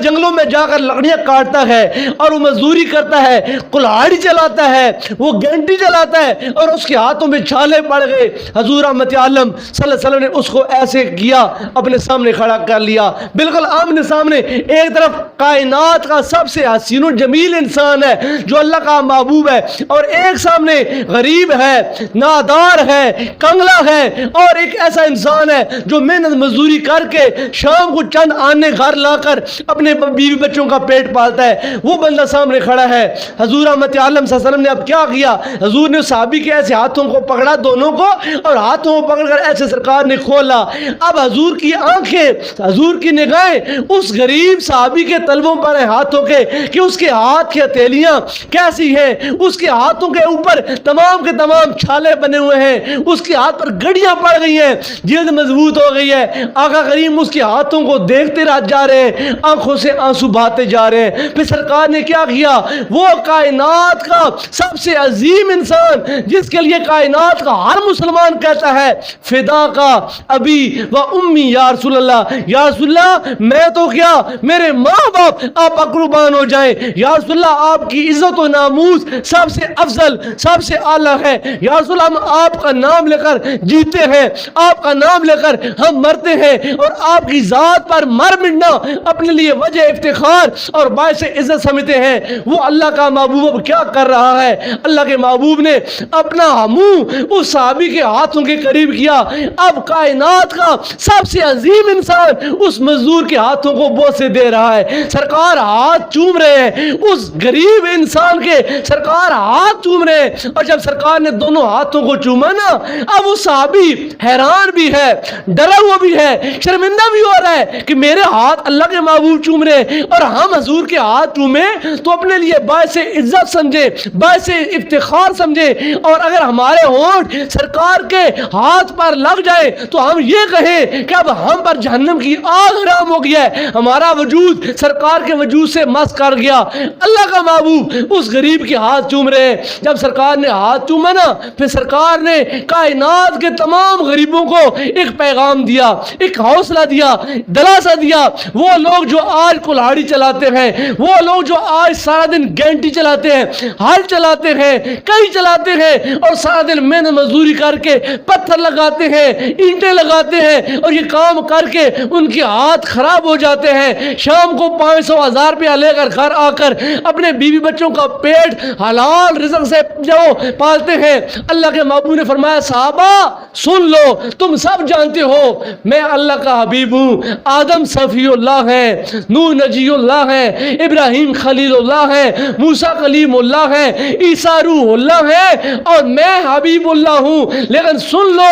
Speaker 1: جنگلوں میں جا کر لکڑیاں کاٹتا ہے اور وہ مزدوری کرتا ہے، کلہاڑی چلاتا ہے، وہ گھنٹی چلاتا ہے اور اس کے ہاتھوں میں چھالے پڑ گئے. حضور رحمت عالم صلی اللہ علیہ وسلم نے اس کو ایسے کیا، اپنے سامنے کھڑا کر لیا، بالکل آمنے سامنے. ایک طرف کائنات کا سب سے حسین و جمیل انسان ہے جو اللہ کا محبوب ہے، اور ایک سامنے غریب ہے، نادار ہے، کنگلا ہے، اور ایک ایسا انسان ہے جو محنت مزدوری کر کے شام کو چند آنے گھر لا کر اپنے بیوی بچوں کا پیٹ پالتا ہے. وہ بندہ سامنے کھڑا ہے. حضور رحمت عالم صلی اللہ علیہ وسلم نے اب کیا کیا؟ حضور نے صحابی کے ایسے ہاتھوں کو پکڑا دونوں کو اور ہاتھوں کو پکڑ کر ایسے سرکار نے کھولا. اب حضور کی آنکھیں، حضور کی نگاہیں اس غریب صحابی کے تلووں پر ہیں، ہاتھوں کے، کہ اس کے ہاتھ کی ہتھیلیاں کیسی ہیں. اس کے ہاتھوں کے اوپر تمام کے تمام چھالے بنے ہوئے ہیں، اس کے ہاتھ پر گڑیاں پڑ گئی ہیں، جلد مضبوط ہو گئی ہے. آقا کریم اس کے ہاتھوں کو دیکھتے رہ جا رہے ہیں، آنکھوں سے آنسو بہاتے جا رہے ہیں. پھر سرکار نے کیا کیا؟ وہ کائنات کا سب سے عظیم انسان جس کے لیے کائنات کا ہر مسلمان کہتا ہے فدا کا ابی و امی یا رسول اللہ، یا رسول اللہ میں تو کیا میرے ماں باپ آپ قربان ہو جائیں، یا رسول اللہ آپ کی عزت و ناموس سب سے افضل، سب
Speaker 2: سب سے اعلیٰ ہے۔ یا رسول اللہ، ہم آپ کا نام لے کر جیتے ہیں، آپ کا نام لے کر ہم مرتے ہیں، اور آپ کی ذات پر مر مٹنا اپنے لیے وجہ افتخار اور باعث عزت سمجھتے ہیں۔ وہ اللہ کا محبوب اب کیا کر رہا ہے؟ اللہ کے محبوب نے اپنا منہ اس صحابی کے ہاتھوں کے قریب کیا۔ اب کائنات کا سب سے عظیم انسان اس مزدور کے ہاتھوں کو بوسے دے رہا ہے۔ سرکار ہاتھ چوم رہے ہیں اس غریب انسان کے، سرکار ہاتھ چوم رہے ہیں۔ اور جب سرکار نے دونوں ہاتھوں کو چوما نا، اب وہ صحابی حیران بھی ہے، ڈرا ہوا بھی ہے، شرمندہ بھی ہو رہا ہے کہ میرے ہاتھ اللہ کے محبوب چوم رہے ہیں اور ہم حضور کے ہاتھ چومیں تو اپنے لیے باعث عزت سمجھے، باعث افتخار سمجھے، اور اگر ہمارے ہونٹ سرکار کے ہاتھ پر لگ جائے تو ہم یہ کہیں کہ اب ہم پر جہنم کی آگ حرام ہو گیا ہے، ہمارا وجود سرکار کے وجود سے مس کر گیا۔ اللہ کا محبوب اس غریب کے ہاتھ چوم رہے ہیں۔ جب سرکار نے ہاتھ چوما نا، پھر سرکار نے کائنات کے تمام غریبوں کو ایک پیغام دیا، ایک حوصلہ دیا، دلاسا دیا۔ وہ لوگ جو آج کلہاڑی چلاتے ہیں، وہ لوگ جو آج سارا دن گھنٹی چلاتے ہیں، ہل چلاتے ہیں، کئی چلاتے ہیں، اور سارا دن محنت مزدوری کر کے پتھر لگاتے ہیں، اینٹیں لگاتے ہیں، اور یہ کام کر کے ان کے ہاتھ خراب ہو جاتے ہیں، شام کو 500,000 روپیہ لے کر گھر آ کر اپنے بیوی بچوں کا پیٹ حلال رزق سے جو پالتے ہیں۔ اللہ کے محبوب نے فرمایا صحابہ سن لو، تم سب جانتے ہو میں اللہ کا حبیب ہوں، آدم صفی اللہ ہے، نوح نجی اللہ ہے، ابراہیم خلیل اللہ ہے، موسیٰ کلیم اللہ ہے، عیسیٰ روح اللہ ہے، اور میں حبیب اللہ ہوں۔ لیکن سن لو،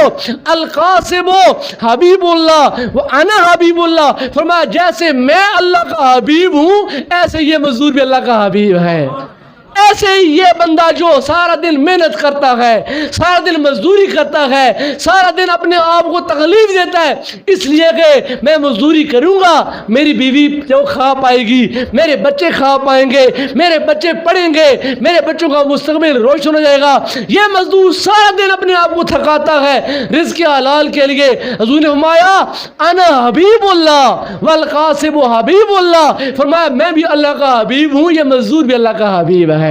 Speaker 2: القاسم حبیب اللہ وانا حبیب اللہ، فرمایا جیسے میں اللہ کا حبیب ہوں ایسے یہ مزدور بھی اللہ کا حبیب ہے۔ ایسے ہی یہ بندہ جو سارا دن محنت کرتا ہے، سارا دن مزدوری کرتا ہے، سارا دن اپنے آپ کو تکلیف دیتا ہے اس لیے کہ میں مزدوری کروں گا میری بیوی جو کھا پائے گی، میرے بچے کھا پائیں گے، میرے بچے پڑھیں گے، میرے بچوں کا مستقبل روشن ہو جائے گا، یہ مزدور سارا دن اپنے آپ کو تھکاتا ہے رزق حلال کے لیے۔ حضور نے فرمایا انا حبیب اللہ والقاسم حبیب اللہ، فرمایا میں بھی اللہ کا حبیب ہوں، یہ مزدور بھی اللہ کا حبیب ہے۔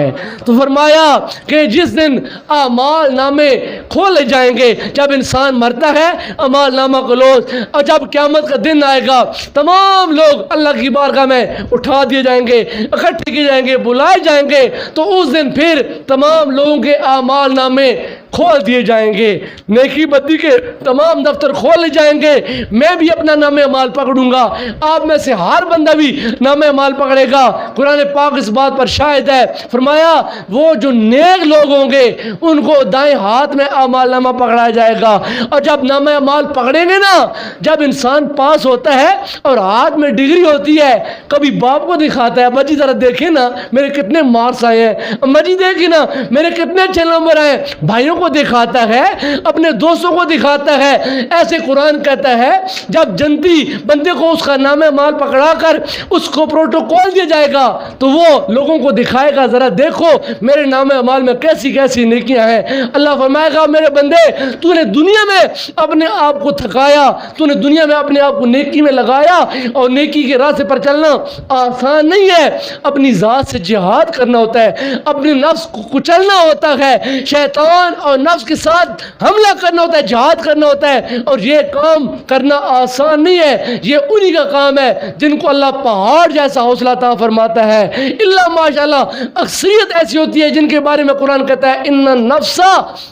Speaker 2: تو فرمایا کہ جس دن اعمال نامے کھولے جائیں گے، جب انسان مرتا ہے اعمال نامہ کلوز، اور جب قیامت کا دن آئے گا تمام لوگ اللہ کی بارگاہ میں اٹھا دیے جائیں گے، اکٹھے کیے جائیں گے، بلائے جائیں گے، تو اس دن پھر تمام لوگوں کے اعمال نامے کھول دیے جائیں گے، نیکی بدی کے تمام دفتر کھولے جائیں گے، میں بھی اپنا نام اعمال پکڑوں گا، آپ میں سے ہر بندہ بھی نام اعمال پکڑے گا۔ قرآن پاک اس بات پر شاہد ہے، فرمایا وہ جو نیک لوگ ہوں گے ان کو دائیں ہاتھ میں اعمال نامہ پکڑایا جائے گا، اور جب نام اعمال پکڑیں گے نا، جب انسان پاس ہوتا ہے اور ہاتھ میں ڈگری ہوتی ہے، کبھی باپ کو دکھاتا ہے ابا جی ذرا دیکھیں نا میرے کتنے مارکس آئے ہیں، اما جی دیکھیں نا میرے کتنے اچھے نمبر آئے، بھائیوں کو دکھاتا ہے، اپنے دوستوں کو دکھاتا ہے۔ ایسے قرآن کہتا ہے جب جنتی بندے کو اس کا نام اعمال پکڑا کر اس کو پروٹوکول دیا جائے گا تو وہ لوگوں کو دکھائے گا ذرا دیکھو میرے نام اعمال میں کیسی کیسی نیکیاں ہیں۔ اللہ فرمائے گا میرے بندے تو نے دنیا میں اپنے آپ کو تھکایا، تو نے دنیا میں اپنے آپ کو نیکی میں لگایا، اور نیکی کے راستے پر چلنا آسان نہیں ہے، اپنی ذات سے جہاد کرنا ہوتا ہے، اپنے نفس کو کچلنا ہوتا ہے، شیطان اور نفس کے ساتھ حملہ کرنا ہوتا ہے، جہاد کرنا ہوتا ہے، اور یہ کام کرنا آسان نہیں ہے، یہ انہی کا کام ہے جن کو اللہ پہاڑ جیسا حوصلہ عطا فرماتا ہے۔ اللہ ماشاءاللہ اکثریت ایسی ہوتی ہے جن کے بارے میں قرآن کہتا ہے ان النفس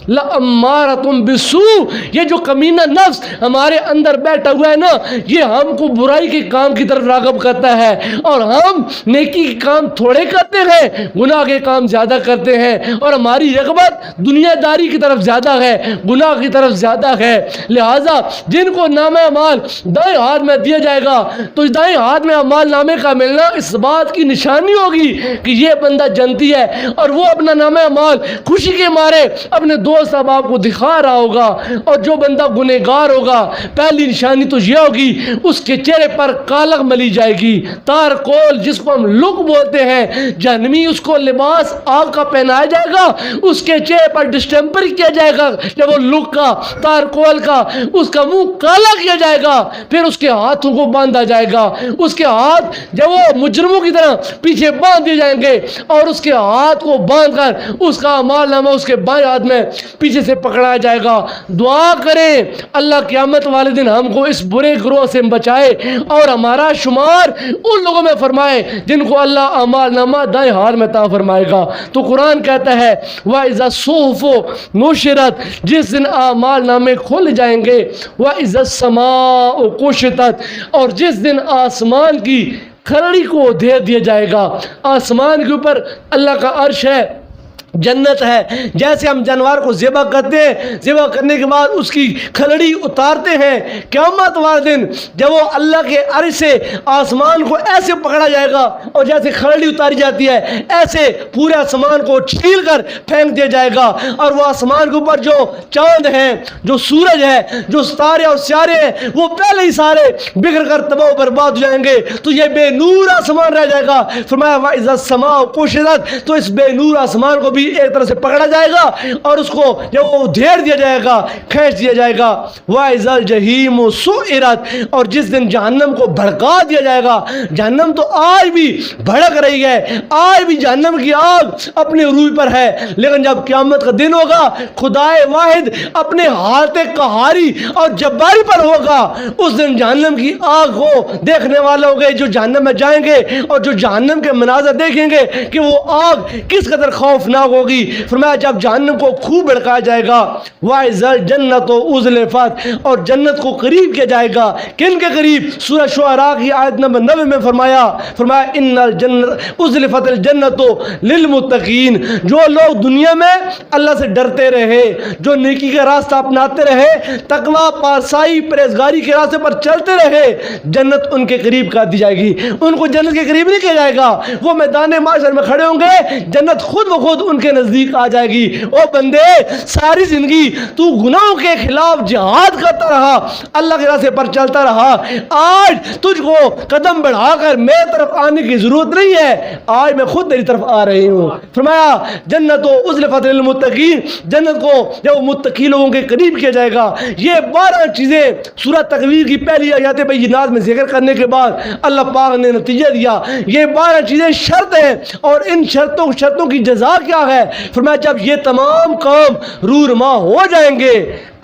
Speaker 2: لامارۃ بالسوء، یہ جو کمینہ نفس ہمارے اندر بیٹھا ہوا ہے نا، یہ ہم کو برائی کے کام کی طرف راغب کرتا ہے، اور ہم نیکی کے کام تھوڑے کرتے ہیں، گناہ کے کام زیادہ کرتے ہیں، اور ہماری رغبت دنیا داری کی طرف زیادہ ہے، گناہ کی طرف زیادہ ہے۔ لہٰذا جن کو نام اعمال دائیں ہاتھ میں دیا جائے گا تو دائیں ہاتھ میں اعمال نامے کا ملنا اس بات کی نشانی ہوگی کہ یہ بندہ جنتی ہے، اور وہ اپنا نام اعمال خوشی کے مارے اپنے دوست احباب کو دکھا رہا ہوگا، اور جو بندہ گنہگار ہوگا پہلی نشانی تو یہ ہوگی اس کے چہرے پر کالک ملی جائے گی، تارکول جس کو ہم لک بولتے ہیں، جہنمی اس کو لباس آگ کا پہنایا جائے گا، اس کے چہرے پر ڈسٹمپر پر کیا جائے گا، جب وہ لک کا تارکول کا اس کا منہ کالا کیا جائے گا، پھر اس کے ہاتھوں کو باندھا جائے گا، اس کے ہاتھ جب وہ مجرموں کی طرح پیچھے باندھ دیے جائیں گے اور اس کے ہاتھ کو باندھ کر اس کا اعمال نامہ اس کے بائیں ہاتھ میں پیچھے سے پکڑایا جائے گا۔ دعا کریں اللہ قیامت والے دن ہم کو اس برے گروہ سے بچائے اور ہمارا شمار ان لوگوں میں فرمائے جن کو اللہ اعمال نامہ دائیں ہاتھ میں عطا فرمائے گا۔ تو قرآن کہتا ہے وَإِذَا الصُّحُفُ نُشِرَتْ، جس دن اعمال نامے کھول جائیں گے، وَإِذَا السَّمَاءُ كُشِطَتْ، اور جس دن آسمان کی کھرڑی کو دے دیا جائے گا۔ آسمان کے اوپر اللہ کا عرش ہے، جنت ہے، جیسے ہم جانور کو ذبح کرتے ہیں، ذبح کرنے کے بعد اس کی کھلڑی اتارتے ہیں، قیامت والے دن جب وہ اللہ کے عرش سے آسمان کو ایسے پکڑا جائے گا اور جیسے کھلڑی اتاری جاتی ہے ایسے پورے آسمان کو چھیل کر پھینک دیا جائے گا، اور وہ آسمان کے اوپر جو چاند ہیں، جو سورج ہے، جو ستارے اور سیارے ہیں، وہ پہلے ہی سارے بگڑ کر تباہ و برباد ہو جائیں گے، تو یہ بے نور آسمان رہ جائے گا۔ فرمایا وَإِذَا السَّمَاءُ كُشِطَتْ، تو اس بے نور آسمان کو بھی ایک طرح سے پکڑا جائے گا اور اس کو جب وہ ادھیڑ دیا جائے گا، کھینچ دیا جائے گا۔ وَإِذَا الْجَحِيمُ سُعِّرَتْ، اور جس دن جہنم کو بھڑکا دیا جائے گا۔ جہنم تو آج بھی بھڑک رہی ہے، آج بھی جہنم کی آگ اپنے عروج پر ہے، لیکن جب قیامت کا دن ہوگا خدائے واحد اپنے حالت قہاری اور جباری پر ہوگا، اس دن جہنم کی آگ کو دیکھنے والے ہوں گے جو جہنم میں جائیں گے اور جو جہنم کے مناظر دیکھیں گے کہ وہ آگ کس قدر خوفناک ہوگی۔ فرمایا جب جہنم کو خوب بھڑکایا جائے گا، وَإِذَا الْجَنَّةُ أُزْلِفَتْ، اور جنت کو قریب کیا جائے گا۔ کن کے قریب؟ سورہ شعراء کی آیت نمبر 90 میں فرمایا ان الجنت أُزْلِفَتِ الْجَنَّةُ لِلْمُتَّقِينَ، جو لوگ دنیا میں اللہ سے ڈرتے رہے، جو نیکی کا راستہ اپناتے رہے، تقوی پارسائی پرہیزگاری کے راستے پر چلتے رہے، جنت ان کے قریب کر دی جائے گی۔ ان کو جنت کے قریب نہیں کیا جائے گا، وہ میدان محشر میں کھڑے ہوں گے، جنت خود بخود ان کے نزدیک آ جائے گی۔ او بندے، ساری زندگی تو گناہوں کے خلاف جہاد کرتا رہا، اللہ کے راستے پر چلتا رہا، آج تجھ کو قدم بڑھا کر میرے طرف آنے کی ضرورت نہیں ہے، آج میں خود تیری طرف آ رہی ہوں۔ فرمایا جنت و أُزْلِفَتْ لِلْمُتَّقِينَ، جنت کو جب متقی لوگوں کے قریب کیا جائے گا۔ یہ 12 چیزیں سورہ تکویر کی پہلی آیات بینات میں ذکر کرنے کے بعد اللہ پاک نے نتیجہ دیا، یہ 12 چیزیں شرط ہیں، اور ان شرطوں کی جزا کیا ہے؟ فرمایا جب یہ تمام کام رونما ہو جائیں گے،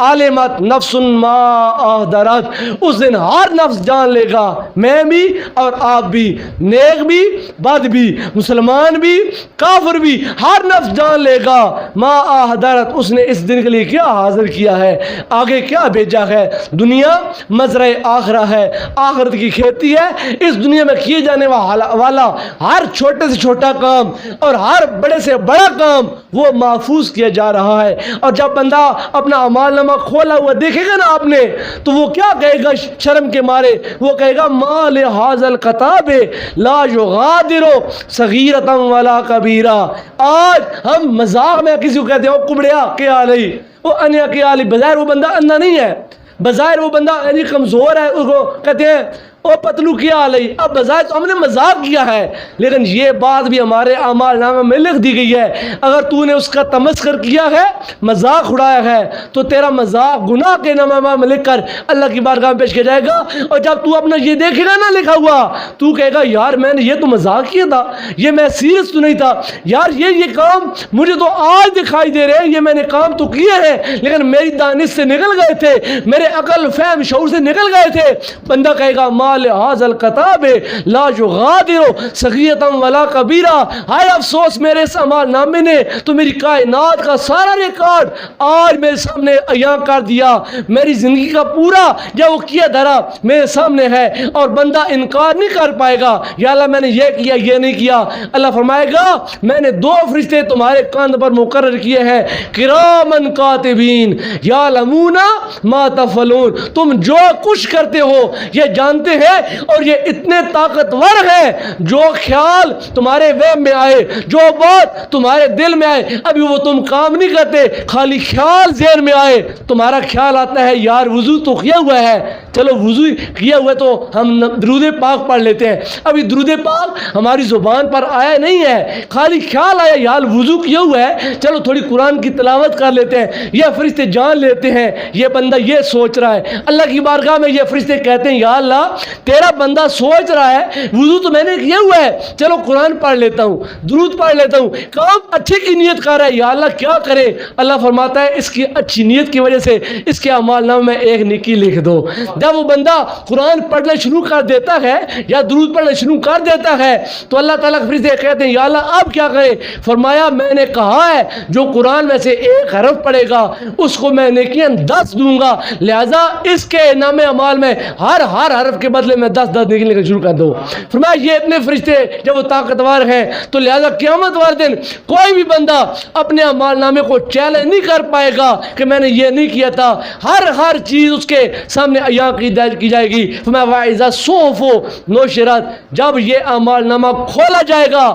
Speaker 2: عالمت نفس ما احضرت، اس دن ہر نفس جان لے گا، میں بھی اور آپ بھی، نیک بھی بد بھی، مسلمان بھی کافر بھی، ہر نفس جان لے گا ما احضرت، اس نے اس دن کے لیے کیا حاضر کیا ہے، آگے کیا بھیجا ہے۔ دنیا مزرع آخرہ ہے، آخرت کی کھیتی ہے۔ اس دنیا میں کیے جانے والا ہر چھوٹے سے چھوٹا کام اور ہر بڑے سے بڑا کام وہ محفوظ کیا جا رہا ہے، اور جب بندہ اپنا اعمال نامہ کھولا ہوا دیکھے گا نا آپ نے، تو وہ کیا کہے گا شرم کے مارے؟ وہ کہے گا ما لہذا الکتاب لا یغادر صغیرۃ ولا کبیرہ۔ آج ہم مذاق میں کسی کو کہتے ہیں وہ کبڑیا کیا علی، وہ انیا کیا علی، بظاہر وہ بندہ اندھا نہیں ہے، بظاہر وہ بندہ یعنی کمزور ہے، اس کو کہتے ہیں او پتلو کیا علی۔ اب بظاہر تو ہم نے مذاق کیا ہے، لیکن یہ بات بھی ہمارے اعمال نامے میں لکھ دی گئی ہے۔ اگر تو نے اس کا تمسخر کیا ہے، مذاق اڑایا ہے، تو تیرا مذاق گناہ کے نامہ میں لکھ کر اللہ کی بارگاہ میں پیش کیا جائے گا، اور جب تو اپنا یہ دیکھے گا نا لکھا ہوا، تو کہے گا یار میں نے یہ تو مذاق کیا تھا، یہ میں سیریس تو نہیں تھا یار، یہ کام مجھے تو آج دکھائی دے رہے ہیں، یہ میں نے کام تو کیے ہیں لیکن میری دانش سے نکل گئے تھے، میرے عقل فہم شعور سے نکل گئے تھے۔ بندہ کہے گا لہذا الکتاب لا یغادر صغیرۃ ولا کبیرہ، ہائے افسوس میرے اس اعمال نامے نے تو میری کائنات کا سارا ریکارڈ آج میرے سامنے عیاں کر دیا، میری زندگی کا پورا جب وہ کیا دھرا میرے سامنے ہے، اور بندہ انکار نہیں کر پائے گا یا اللہ میں نے یہ کیا یہ نہیں کیا۔ اللہ فرمائے گا میں نے 2 فرشتے تمہارے کاندھ پر مقرر کیے ہیں، کرامن کاتبین یعلمون ما تفعلون، تم جو کچھ کرتے ہو یہ جانتے ہیں اور یہ اتنے طاقتور ہیں، جو خیال تمہارے وہم میں آئے، جو بات تمہارے دل میں آئے، ابھی وہ تم کام نہیں کرتے، خالی خیال ذہن میں آئے، تمہارا خیال آتا ہے یار وضو تو کیا ہوا ہے، چلو وضو کیا ہوا ہے تو ہم درود پاک پڑھ لیتے ہیں، ابھی درود پاک ہماری زبان پر آیا نہیں ہے، خالی خیال آیا یار وضو کیا ہوا ہے، چلو تھوڑی قرآن کی تلاوت کر لیتے ہیں، یہ فرشتے جان لیتے ہیں یہ بندہ یہ سوچ رہا ہے، اللہ کی بارگاہ میں یہ فرشتے کہتے ہیں یا اللہ تیرا بندہ سوچ رہا ہے وضو تو میں نے کیا ہوا ہے، چلو قرآن پڑھ لیتا ہوں، درود پڑھ لیتا ہوں، کام اچھے کی نیت کر رہا ہے، یا اللہ کیا کرے، اللہ فرماتا ہے اس کی اچھی نیت کی وجہ سے اس کے اعمال نامے میں ایک نیکی لکھ دو۔ جب وہ بندہ قرآن پڑھنا شروع کر دیتا ہے یا درود پڑھنا شروع کر دیتا ہے تو اللہ تعالیٰ کے فرشتے کہتے ہیں یا اللہ اب کیا کرے، فرمایا میں نے کہا ہے جو قرآن میں سے ایک حرف پڑھے گا اس کو میں نیکیاں 10 دوں گا، لہذا اس کے نام اعمال میں ہر حرف کے بدلے میں 10 نیکی لکھنا شروع کر دو۔ فرمایا یہ اتنے فرشتے جب وہ طاقتور ہیں تو لہذا قیامت والے دن کوئی بھی بندہ اپنے اعمال نامے کو چیلنج نہیں کر پائے گا کہ میں نے یہ نہیں کیا تھا، ہر چیز اس کے سامنے عیاں کی جائے گی۔ فرمایا وَإِذَا الصُّحُفُ نُشِرَتْ، جب یہ اعمال نامہ کھولا جائے گا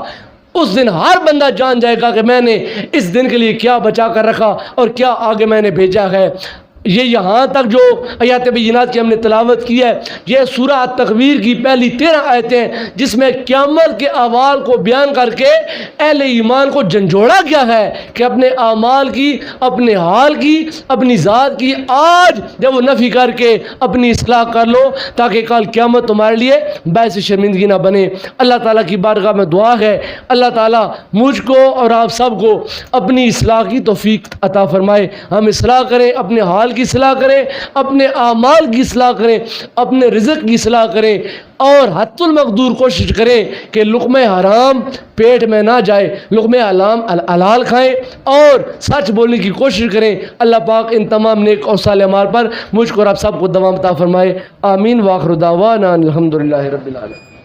Speaker 2: اس دن ہر بندہ جان جائے گا کہ میں نے اس دن کے لیے کیا بچا کر رکھا اور کیا آگے میں نے بھیجا ہے۔ یہ یہاں تک جو آیات بینات کی ہم نے تلاوت کی ہے یہ سورہ التکویر کی پہلی 13 آیتیں جس میں قیامت کے احوال کو بیان کر کے اہل ایمان کو جھنجھوڑا گیا ہے کہ اپنے اعمال کی، اپنے حال کی، اپنی ذات کی آج جب وہ نفی کر کے اپنی اصلاح کر لو تاکہ کل قیامت تمہارے لیے باعث شرمندگی نہ بنے۔ اللہ تعالیٰ کی بارگاہ میں دعا ہے اللہ تعالیٰ مجھ کو اور آپ سب کو اپنی اصلاح کی توفیق عطا فرمائے، ہم اصلاح کریں، اپنے حال کی اصلاح کریں، اپنے اعمال کی اصلاح کریں، اپنے رزق کی اصلاح کریں اور حد المقدور کوشش کریں کہ لقمہ حرام پیٹ میں نہ جائے، لقمہ حلال کھائیں اور سچ بولنے کی کوشش کریں۔ اللہ پاک ان تمام نیک اور صالح اعمال پر مجھ کو اور آپ سب کو دوام عطا فرمائے، آمین۔ وآخر دعوانا الحمدللہ رب العالمین۔